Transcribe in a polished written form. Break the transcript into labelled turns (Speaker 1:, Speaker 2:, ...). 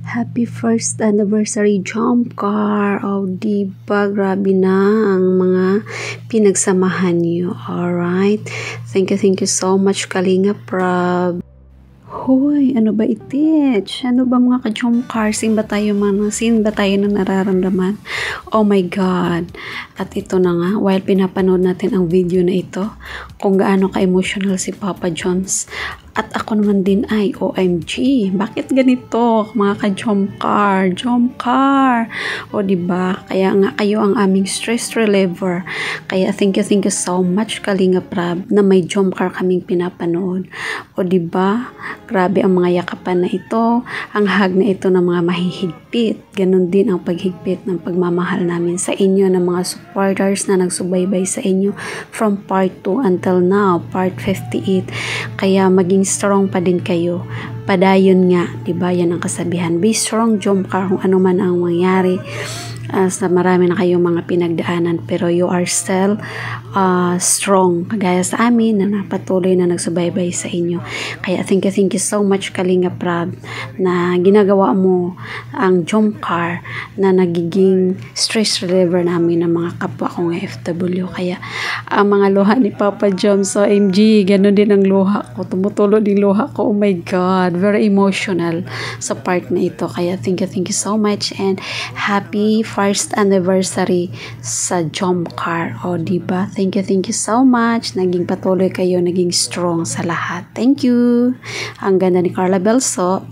Speaker 1: Happy first anniversary jump car. Oh, diba? Grabe na ang mga pinagsamahan niyo. Alright. Thank you so much, Kalinga Prab. Hoy, ano ba itich? Ano ba mga ka-jump car? Sin ba tayo na nararamdaman? Oh my God. At ito na nga, while pinapanood natin ang video na ito, kung gaano ka-emotional si Papa John's. At ako naman din ay, OMG, bakit ganito mga ka-jump car? Jump car. O diba? Kaya nga kayo ang aming stress reliever. Kaya thank you so much, Kalinga Prab, na may jump car kaming pinapanood. O diba? Grabe ang mga yakapan na ito, ang hug na ito ng mga mahihigpit. Ganon din ang paghigpit ng pagmamahal namin sa inyo, ng mga supporters na nagsubaybay sa inyo from part 2 until now, part 58. Kaya maging strong pa din kayo. Padayon nga, diba? Yan ang kasabihan. Be strong, jump car, kung ano man ang mangyari. Sa marami na kayong mga pinagdaanan, pero you are still strong, kagaya sa amin na napatuloy na nagsubaybay sa inyo. Kaya thank you so much, Kalinga Prab, na ginagawa mo ang jump car na nagiging stress reliever namin ng mga kapwa kong FW. Kaya ang mga luha ni Papa John, so MG, gano'n din ang luha ko, tumutulo din luha ko. Oh my God, very emotional sa part na ito. Kaya thank you so much, and happy first anniversary sa jump car. O diba? Thank you so much. Naging patuloy kayo, naging strong sa lahat. Thank you. Ang ganda ni Carla Belso.